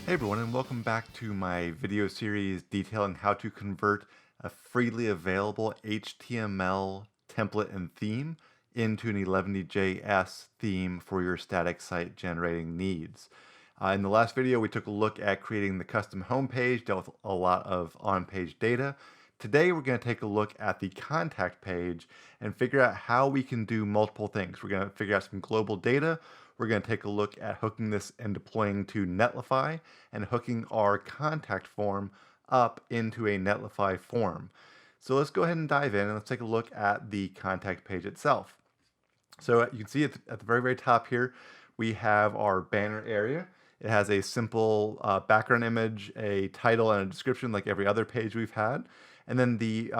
Hey everyone, and welcome back to my video series detailing how to convert a freely available HTML template and theme into an Eleventy.js theme for your static site generating needs. In the last video, we took a look at creating the custom homepage, dealt with a lot of on-page data. Today, we're going to take a look at the contact page and figure out how we can do multiple things. We're going to figure out some global data. We're going to take a look at hooking this and deploying to Netlify and hooking our contact form up into a Netlify form. So let's go ahead and dive in and let's take a look at the contact page itself. So you can see at the very, very top here, we have our banner area. It has a simple background image, a title, and a description like every other page we've had. And then the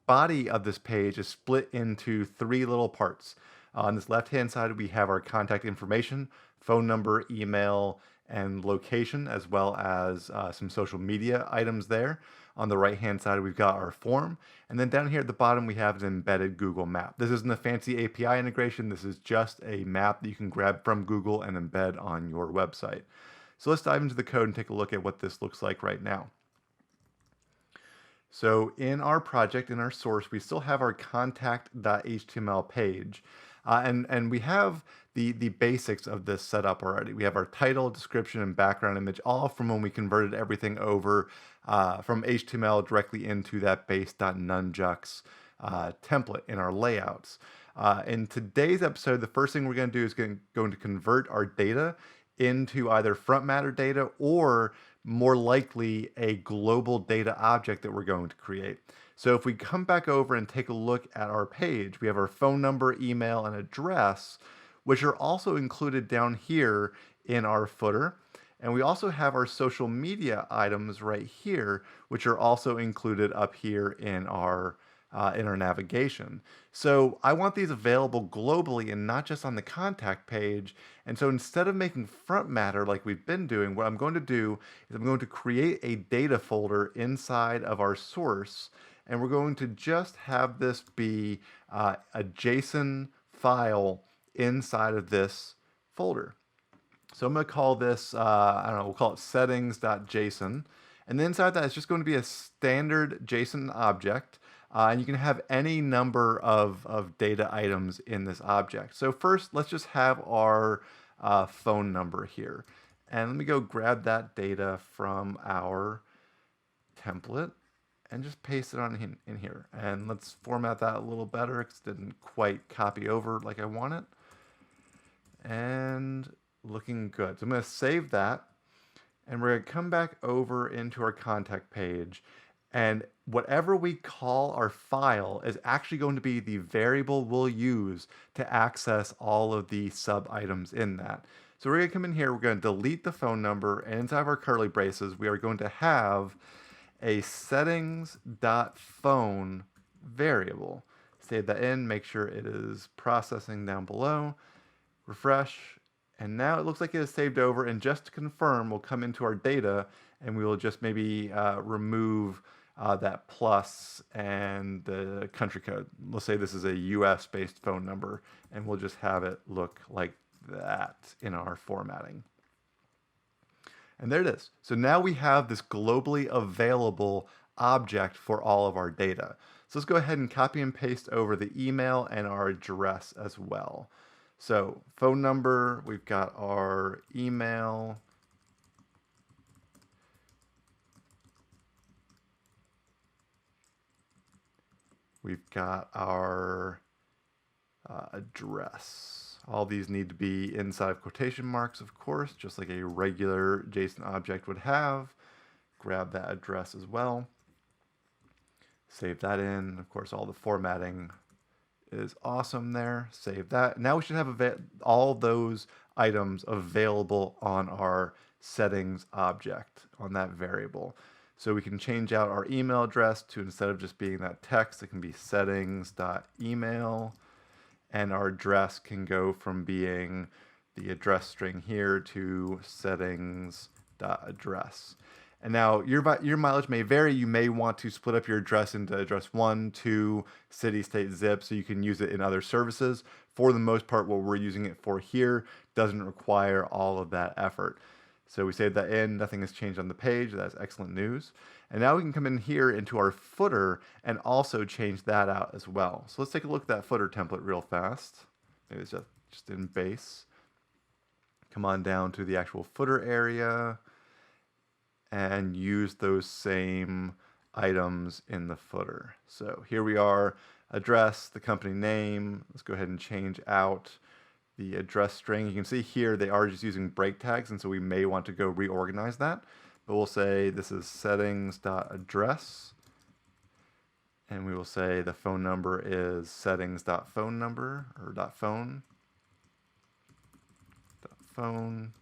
body of this page is split into three little parts. On this left-hand side, we have our contact information, phone number, email, and location, as well as some social media items there. On the right-hand side, we've got our form. And then down here at the bottom, we have an embedded Google map. This isn't a fancy API integration. This is just a map that you can grab from Google and embed on your website. So let's dive into the code and take a look at what this looks like right now. So in our project, in our source, we still have our contact.html page. And we have the basics of this set up already. We have our title, description, and background image, all from when we converted everything over from HTML directly into that base.nunjux template in our layouts. In today's episode, the first thing we're going to do is going to convert our data into either front matter data or more likely a global data object that we're going to create. So if we come back over and take a look at our page, we have our phone number, email, and address, which are also included down here in our footer. And we also have our social media items right here, which are also included up here in our navigation. So I want these available globally and not just on the contact page. And so instead of making front matter like we've been doing, what I'm going to do is I'm going to create a data folder inside of our source. And we're going to just have this be a JSON file inside of this folder. So I'm going to call this, I don't know, we'll call it settings.json. And then inside that is just going to be a standard JSON object. And you can have any number of data items in this object. So first, let's just have our phone number here. And let me go grab that data from our template and just paste it on in here. And let's format that a little better because it didn't quite copy over like I want it. And looking good. So I'm going to save that. And we're going to come back over into our contact page. And whatever we call our file is actually going to be the variable we'll use to access all of the sub items in that. So we're going to come in here, we're going to delete the phone number, and inside of our curly braces, we are going to have a settings.phone variable. Save that in, make sure it is processing down below, refresh, and now it looks like it is saved over. And just to confirm, we'll come into our data and we will just maybe remove that plus and the country code. Let's say this is a US based phone number, and we'll just have it look like that in our formatting. And there it is. So now we have this globally available object for all of our data. So let's go ahead and copy and paste over the email and our address as well. So phone number, we've got our email. We've got our address. All these need to be inside of quotation marks, of course, just like a regular JSON object would have. Grab that address as well. Save that in. Of course, all the formatting is awesome there. Save that. Now we should have all those items available on our settings object, on that variable. So we can change out our email address to, instead of just being that text, it can be settings.email. And our address can go from being the address string here to settings.address. And now your mileage may vary. You may want to split up your address into address 1, 2, city, state, zip, so you can use it in other services. For the most part, what we're using it for here doesn't require all of that effort. So we saved that in, nothing has changed on the page. That's excellent news. And now we can come in here into our footer and also change that out as well. So let's take a look at that footer template real fast. Maybe it's just in base. Come on down to the actual footer area and use those same items in the footer. So here we are, address, the company name. Let's go ahead and change out the address string. You can see here they are just using break tags, and so we may want to go reorganize that. But we'll say this is settings.address, and we will say the phone number is settings.phone number or .phone. .phone.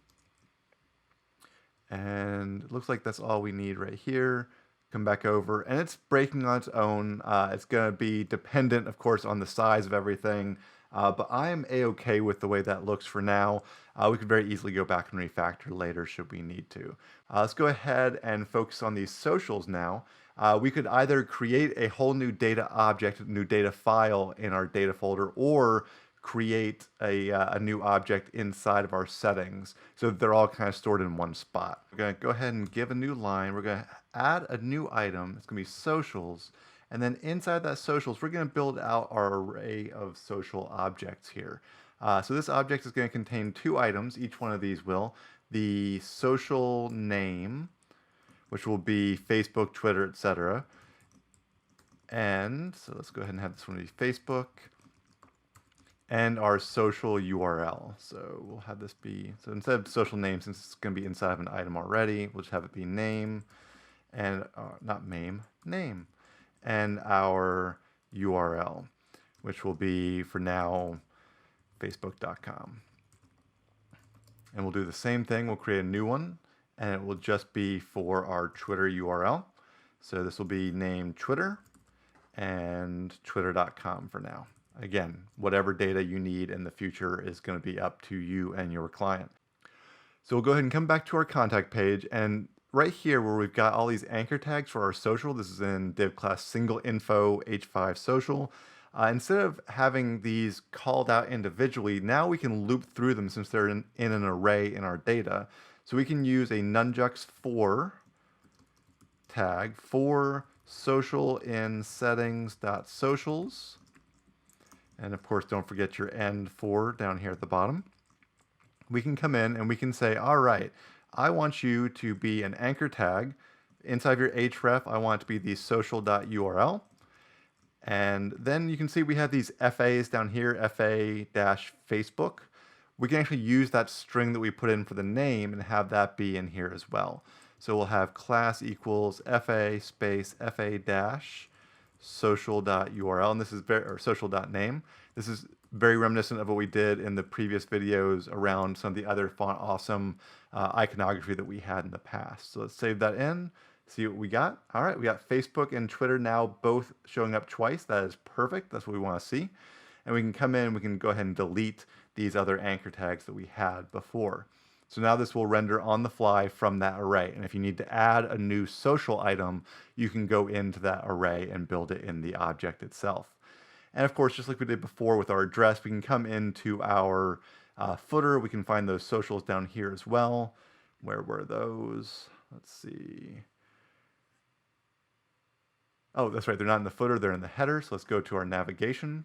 And it looks like that's all we need right here. Come back over, and it's breaking on its own. It's going to be dependent, of course, on the size of everything. But I am a-okay with the way that looks for now. We could very easily go back and refactor later should we need to. Let's go ahead and focus on these socials now. We could either create a whole new data object, new data file in our data folder, or create a new object inside of our settings so that they're all kind of stored in one spot. We're going to go ahead and give a new line. We're going to add a new item. It's going to be socials. And then inside that socials, we're going to build out our array of social objects here. So this object is going to contain two items. Each one of these will. The social name, which will be Facebook, Twitter, etc. And so let's go ahead and have this one be Facebook. And our social URL. So we'll have this be, so instead of social name, since it's going to be inside of an item already, we'll just have it be name and, not name. And our URL, which will be, for now, facebook.com. And we'll do the same thing. We'll create a new one, and it will just be for our Twitter URL. So this will be named Twitter and twitter.com for now. Again, whatever data you need in the future is going to be up to you and your client. So we'll go ahead and come back to our contact page, and right here where we've got all these anchor tags for our social, this is in div class single info h5 social. Instead of having these called out individually, now we can loop through them since they're in an array in our data. So we can use a nunjux for tag for social in settings.socials. And of course, don't forget your end for down here at the bottom. We can come in and we can say, all right, I want you to be an anchor tag. Inside of your href, I want it to be the social.url. And then you can see we have these FAs down here, FA-Facebook. We can actually use that string that we put in for the name and have that be in here as well. So we'll have class equals FA space FA dash social.url, and this is or social.name. This is very reminiscent of what we did in the previous videos around some of the other font awesome iconography that we had in the past. So let's save that in, see what we got. All right, we got Facebook and Twitter now both showing up twice. That is perfect. That's what we want to see. And we can come in, we can go ahead and delete these other anchor tags that we had before. So now this will render on the fly from that array. And if you need to add a new social item, you can go into that array and build it in the object itself. And of course, just like we did before with our address, we can come into our footer. We can find those socials down here as well. Where were those? Let's see. Oh, that's right. They're not in the footer. They're in the header. So let's go to our navigation.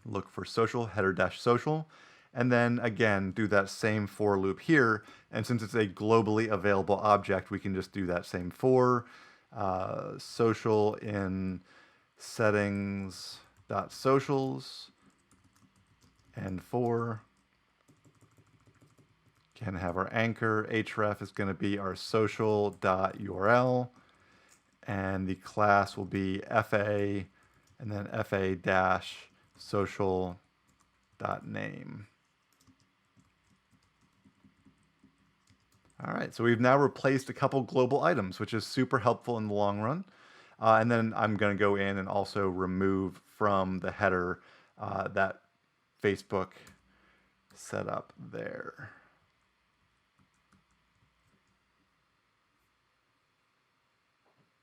Look for social, header-social. And then again, do that same for loop here. And since it's a globally available object, we can just do that same for social in settings.socials and for can have our anchor. Href is going to be our social.url, and the class will be FA and then FA-social.name. All right, so we've now replaced a couple global items, which is super helpful in the long run. And then I'm going to go in and also remove from the header that Facebook setup there.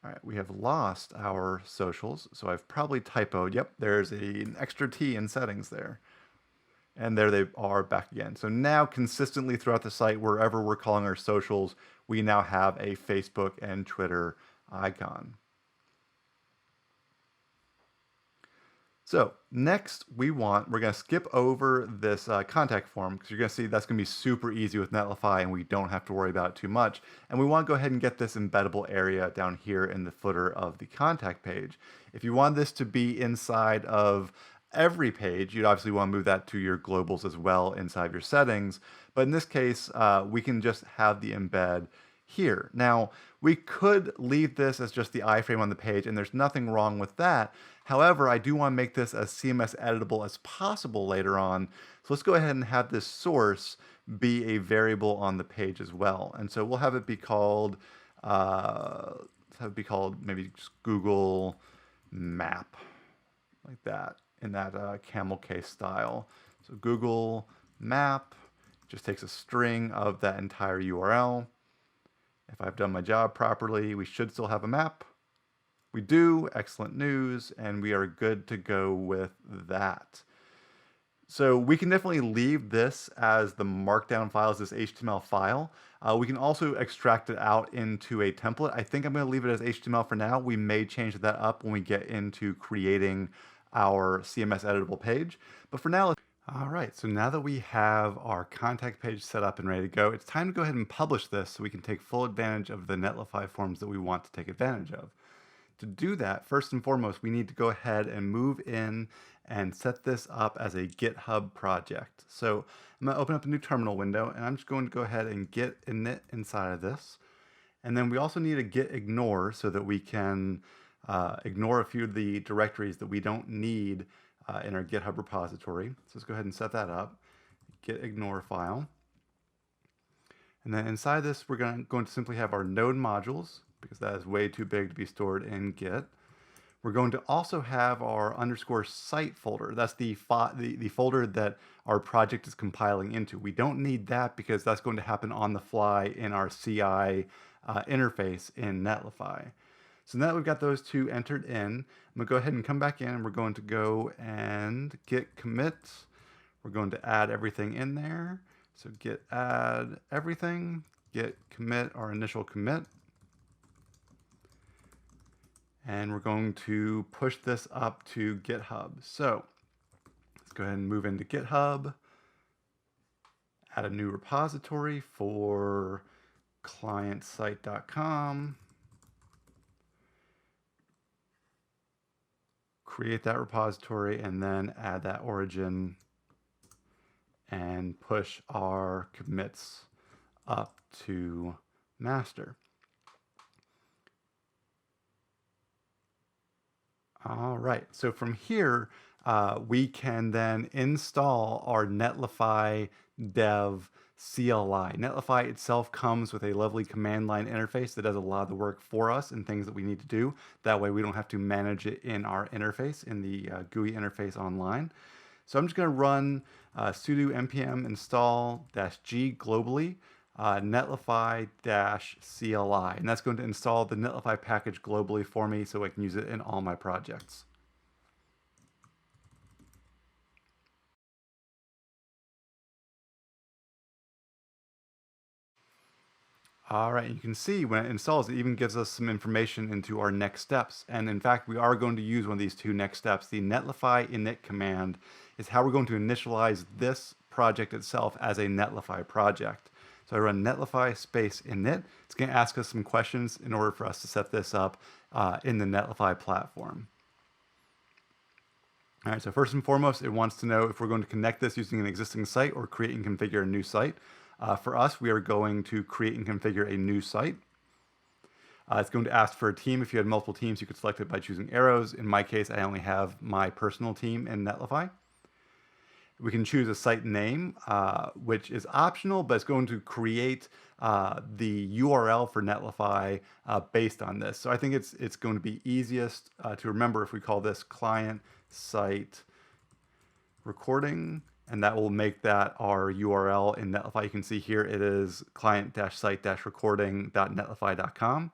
All right, we have lost our socials, so I've probably typoed. Yep, there's an extra T in settings there. And there they are back again. So now consistently throughout the site, wherever we're calling our socials, we now have a Facebook and Twitter icon. So next we're going to skip over this contact form because you're going to see that's going to be super easy with Netlify and we don't have to worry about it too much. And we want to go ahead and get this embeddable area down here in the footer of the contact page. If you want this to be inside of every page, you'd obviously want to move that to your globals as well inside your settings. But in this case, we can just have the embed here. Now, we could leave this as just the iframe on the page, and there's nothing wrong with that. However, I do want to make this as CMS editable as possible later on. So let's go ahead and have this source be a variable on the page as well. And so we'll have it be called, maybe just Google Map, like that, in that camel case style. So Google Map just takes a string of that entire URL. If I've done my job properly, we should still have a map. We do, excellent news, and we are good to go with that. So we can definitely leave this as the markdown file, as this HTML file. We can also extract it out into a template. I think I'm going to leave it as HTML for now. We may change that up when we get into creating our CMS editable page. But for now, all right, so now that we have our contact page set up and ready to go, it's time to go ahead and publish this so we can take full advantage of the Netlify forms that we want to take advantage of. To do that, first and foremost, we need to go ahead and move in and set this up as a GitHub project. So I'm going to open up a new terminal window, and I'm just going to go ahead and git init inside of this. And then we also need a git ignore so that we can ignore a few of the directories that we don't need in our GitHub repository. So let's go ahead and set that up. Git ignore file. And then inside this, we're going to simply have our node modules, because that is way too big to be stored in Git. We're going to also have our underscore site folder. That's the folder that our project is compiling into. We don't need that because that's going to happen on the fly in our CI interface in Netlify. So now that we've got those two entered in, I'm going to go ahead and come back in, and we're going to go and git commit. We're going to add everything in there. So git add everything, git commit our initial commit. And we're going to push this up to GitHub. So let's go ahead and move into GitHub, add a new repository for clientsite.com. Create that repository and then add that origin and push our commits up to master. All right, so from here, we can then install our Netlify dev CLI. Netlify itself comes with a lovely command line interface that does a lot of the work for us and things that we need to do. That way we don't have to manage it in our interface, in the GUI interface online. So I'm just going to run sudo npm install -g globally Netlify-CLI, and that's going to install the Netlify package globally for me so I can use it in all my projects. All right, you can see when it installs, it even gives us some information into our next steps. And in fact, we are going to use one of these two next steps. The Netlify init command is how we're going to initialize this project itself as a Netlify project. So I run Netlify space init. It's going to ask us some questions in order for us to set this up in the Netlify platform. All right, so first and foremost, it wants to know if we're going to connect this using an existing site or create and configure a new site. For us, we are going to create and configure a new site. It's going to ask for a team. If you had multiple teams, you could select it by choosing arrows. In my case, I only have my personal team in Netlify. We can choose a site name, which is optional, but it's going to create the URL for Netlify based on this. So I think it's going to be easiest to remember if we call this client site recording, and that will make that our URL in Netlify. You can see here it is client-site-recording.netlify.com.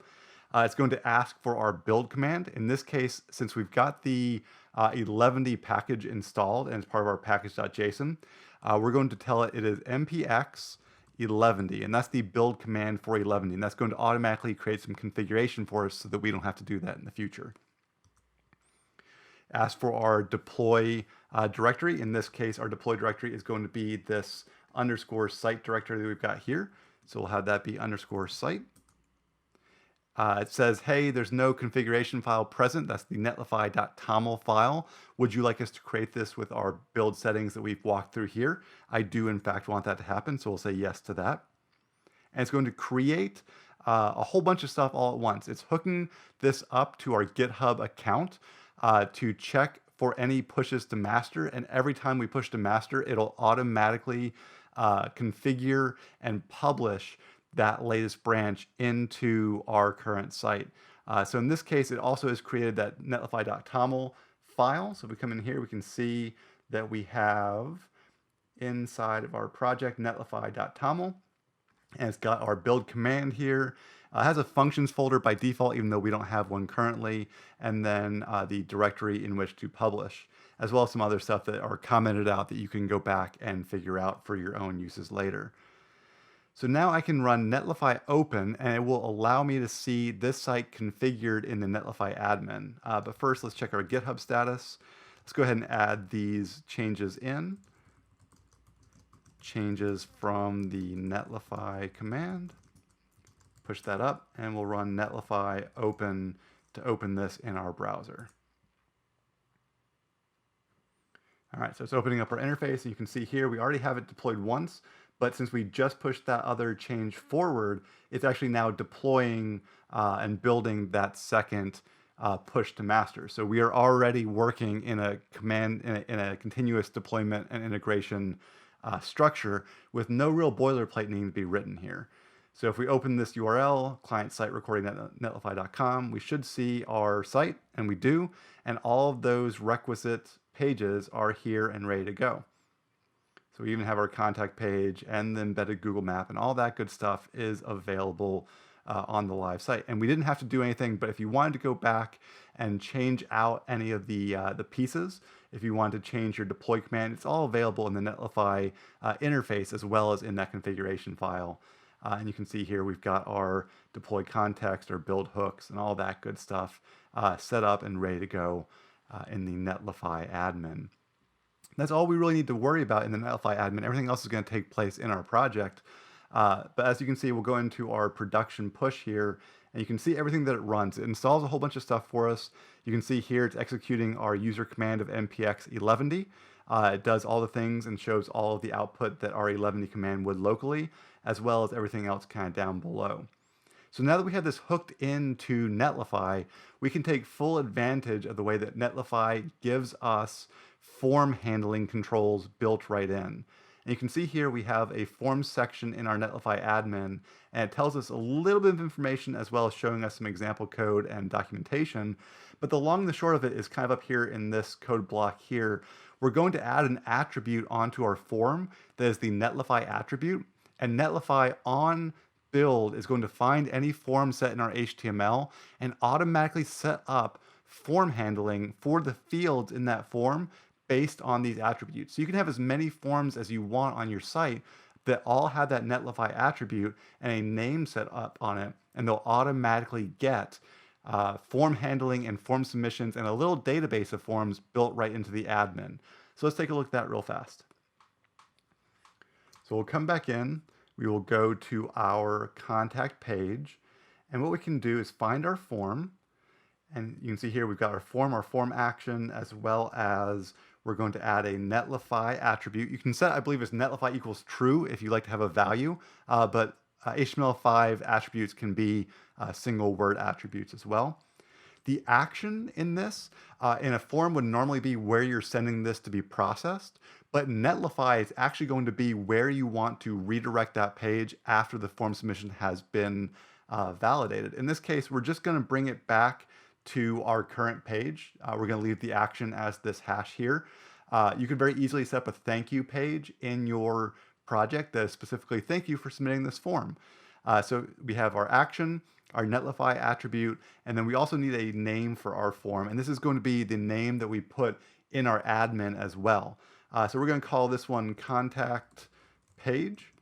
It's going to ask for our build command. In this case, since we've got the Eleventy package installed and it's part of our package.json, we're going to tell it is mpx Eleventy, and that's the build command for Eleventy, and that's going to automatically create some configuration for us so that we don't have to do that in the future. Ask for our deploy directory. In this case, our deploy directory is going to be this underscore site directory that we've got here. So we'll have that be underscore site. It says, hey, there's no configuration file present. That's the netlify.toml file. Would you like us to create this with our build settings that we've walked through here? I do, in fact, want that to happen, so we'll say yes to that. And it's going to create a whole bunch of stuff all at once. It's hooking this up to our GitHub account to check for any pushes to master. And every time we push to master, it'll automatically configure and publish that latest branch into our current site. So in this case, it also has created that netlify.toml file. So if we come in here, we can see that we have inside of our project netlify.toml, and it's got our build command here. It has a functions folder by default, even though we don't have one currently, and then the directory in which to publish, as well as some other stuff that are commented out that you can go back and figure out for your own uses later. So now I can run Netlify open, and it will allow me to see this site configured in the Netlify admin. But first, let's check our GitHub status. Let's go ahead and add these changes in. Changes from the Netlify command. Push that up, and we'll run Netlify open to open this in our browser. All right, so it's opening up our interface, and you can see here we already have it deployed once, but since we just pushed that other change forward, it's actually now deploying and building that second push to master. So we are already working in a continuous deployment and integration structure with no real boilerplate needing to be written here. So if we open this URL, client site recording.netlify.com, we should see our site, and we do, and all of those requisite pages are here and ready to go. So we even have our contact page and the embedded Google map, and all that good stuff is available on the live site. And we didn't have to do anything, but if you wanted to go back and change out any of the pieces, if you wanted to change your deploy command, it's all available in the Netlify interface as well as in that configuration file. And you can see here we've got our deploy context, our build hooks, and all that good stuff set up and ready to go in the Netlify admin. That's all we really need to worry about in the Netlify admin. Everything else is going to take place in our project. But as you can see, we'll go into our production push here, and you can see everything that it runs. It installs a whole bunch of stuff for us. You can see here it's executing our user command of mpx Eleventy. It does all the things and shows all of the output that our Eleventy command would locally, as well as everything else kind of down below. So now that we have this hooked into Netlify, we can take full advantage of the way that Netlify gives us form handling controls built right in. And you can see here we have a forms section in our Netlify admin, and it tells us a little bit of information as well as showing us some example code and documentation. But the long and the short of it is kind of up here in this code block here. We're going to add an attribute onto our form that is the Netlify attribute, and Netlify on build is going to find any form set in our HTML and automatically set up form handling for the fields in that form based on these attributes. So you can have as many forms as you want on your site that all have that Netlify attribute and a name set up on it, and they'll automatically get form handling and form submissions and a little database of forms built right into the admin. So let's take a look at that real fast. So we'll come back in, we will go to our contact page, and what we can do is find our form, and you can see here we've got our form action, as well as we're going to add a Netlify attribute. You can set, I believe, as Netlify equals true if you like to have a value, but HTML5 attributes can be single word attributes as well. The action in this, in a form would normally be where you're sending this to be processed, but Netlify is actually going to be where you want to redirect that page after the form submission has been validated. In this case, we're just going to bring it back to our current page. We're going to leave the action as this hash here. You could very easily set up a thank you page in your project that is specifically thank you for submitting this form. So we have our action, our Netlify attribute, and then we also need a name for our form. And this is going to be the name that we put in our admin as well. So we're going to call this one contact page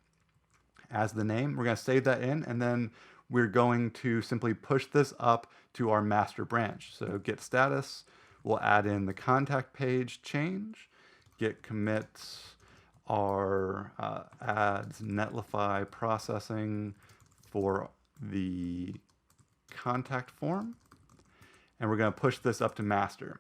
as the name. We're going to save that in, and then we're going to simply push this up to our master branch. So git status, we'll add in the contact page change, git commits our adds Netlify processing for the contact form, and we're going to push this up to master.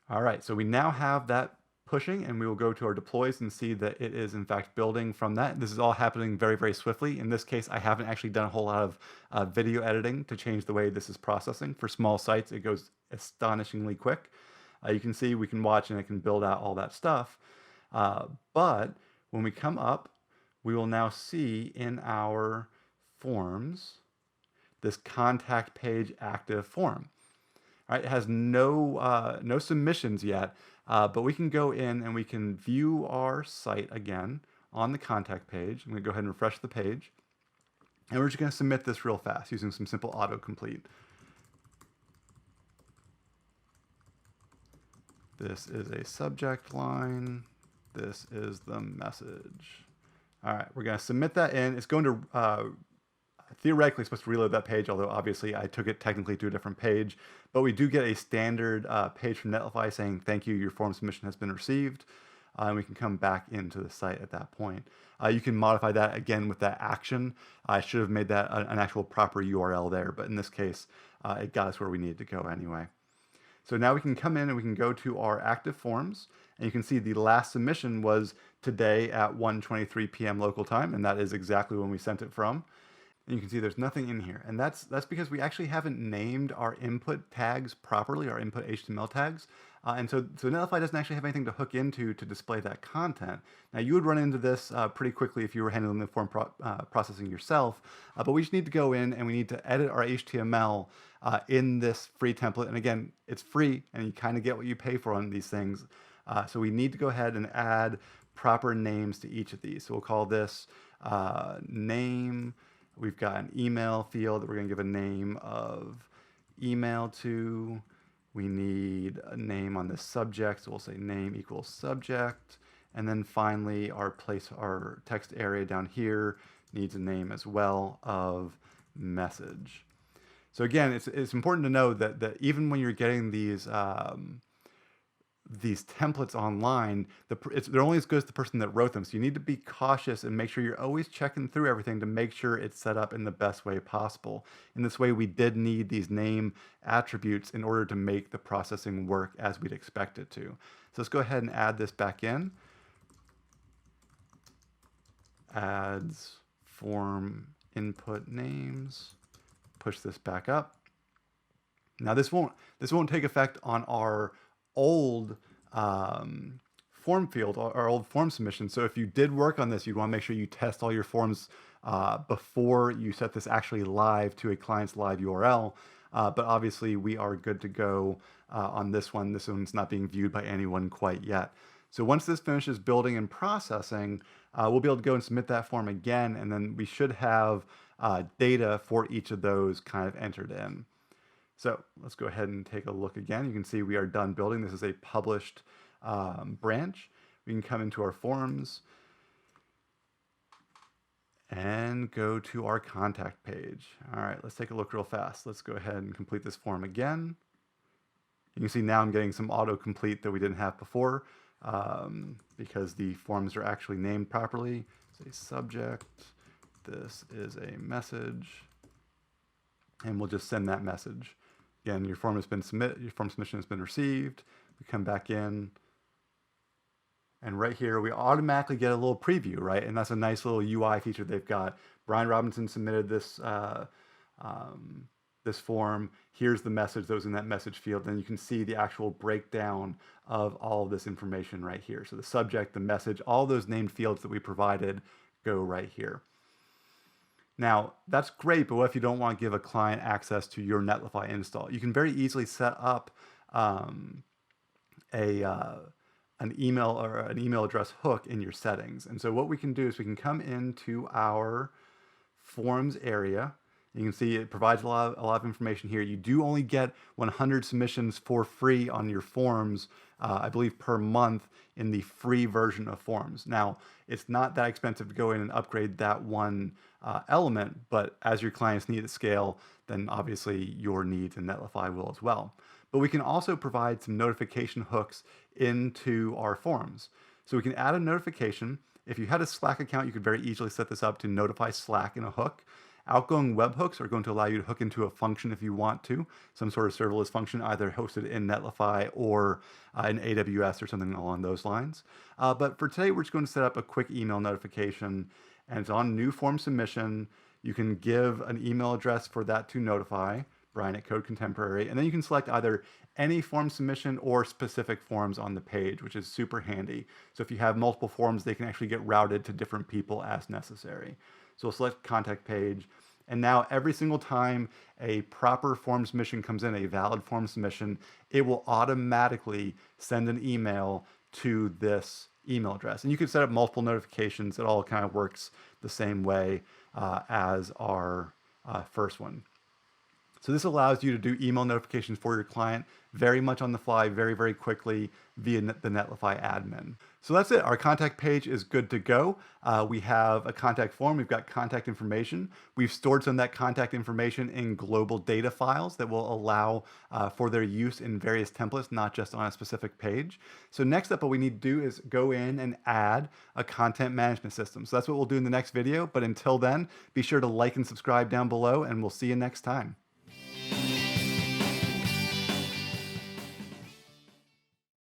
All right, so we now have that pushing, and we will go to our deploys and see that it is in fact building from that. This is all happening very, very swiftly. In this case, I haven't actually done a whole lot of video editing to change the way this is processing. For small sites, it goes astonishingly quick. You can see we can watch and it can build out all that stuff. But when we come up, we will now see in our forms this contact page active form. All right, it has no submissions yet, but we can go in and we can view our site again on the contact page. I'm going to go ahead and refresh the page. And we're just going to submit this real fast using some simple autocomplete. This is a subject line. This is the message. All right, we're going to submit that in. It's going to theoretically supposed to reload that page, although obviously I took it technically to a different page. But we do get a standard page from Netlify saying, thank you, your form submission has been received. And we can come back into the site at that point. You can modify that again with that action. I should have made that an actual proper URL there, but in this case, it got us where we needed to go anyway. So now we can come in and we can go to our active forms, and you can see the last submission was today at 1:23 p.m. local time, and that is exactly when we sent it from. And you can see there's nothing in here, and that's because we actually haven't named our input tags properly, our input HTML tags, and so Netlify doesn't actually have anything to hook into to display that content. Now you would run into this pretty quickly if you were handling the form processing yourself, but we just need to go in and we need to edit our HTML in this free template. And again, it's free, and you kind of get what you pay for on these things. So we need to go ahead and add proper names to each of these. So we'll call this name. We've got an email field that we're going to give a name of email to. We need a name on this subject, so we'll say name equals subject. And then finally, our text area down here needs a name as well of message. So again, it's important to know that even when you're getting these templates online, they're only as good as the person that wrote them. So you need to be cautious and make sure you're always checking through everything to make sure it's set up in the best way possible. In this way, we did need these name attributes in order to make the processing work as we'd expect it to. So let's go ahead and add this back in. Adds form input names. Push this back up. Now this won't take effect on our old form field, our old form submission. So if you did work on this, you'd want to make sure you test all your forms before you set this actually live to a client's live URL. But obviously we are good to go on this one. This one's not being viewed by anyone quite yet. So once this finishes building and processing, we'll be able to go and submit that form again, and then we should have data for each of those kind of entered in. So let's go ahead and take a look again. You can see we are done building. This is a published branch. We can come into our forms and go to our contact page. All right, let's take a look real fast. Let's go ahead and complete this form again. You can see now I'm getting some autocomplete that we didn't have before because the forms are actually named properly. Say subject, this is a message, and we'll just send that message. Again, your form has been submitted, your form submission has been received. We come back in, and right here we automatically get a little preview, right? And that's a nice little UI feature they've got. Brian Robinson submitted this this form. Here's the message that was in that message field. Then you can see the actual breakdown of all of this information right here. So the subject, the message, all those named fields that we provided go right here. Now, that's great, but what if you don't want to give a client access to your Netlify install? You can very easily set up an email or an email address hook in your settings. And so what we can do is we can come into our forms area. You can see it provides a lot of information here. You do only get 100 submissions for free on your forms, I believe per month in the free version of forms. Now, it's not that expensive to go in and upgrade that one element, but as your clients need to scale, then obviously your needs in Netlify will as well. But we can also provide some notification hooks into our forms. So we can add a notification. If you had a Slack account, you could very easily set this up to notify Slack in a hook. Outgoing webhooks are going to allow you to hook into a function if you want to, some sort of serverless function, either hosted in Netlify or in AWS or something along those lines. But for today, we're just going to set up a quick email notification, and it's on new form submission. You can give an email address for that to notify, Brian at Code Contemporary, and then you can select either any form submission or specific forms on the page, which is super handy. So if you have multiple forms, they can actually get routed to different people as necessary. So we'll select contact page. And now every single time a proper form submission comes in, a valid form submission, it will automatically send an email to this email address. And you can set up multiple notifications. It all kind of works the same way as our first one. So this allows you to do email notifications for your client very much on the fly, very, very quickly via the Netlify admin. So that's it. Our contact page is good to go. We have a contact form. We've got contact information. We've stored some of that contact information in global data files that will allow for their use in various templates, not just on a specific page. So next up, what we need to do is go in and add a content management system. So that's what we'll do in the next video. But until then, be sure to like and subscribe down below, and we'll see you next time.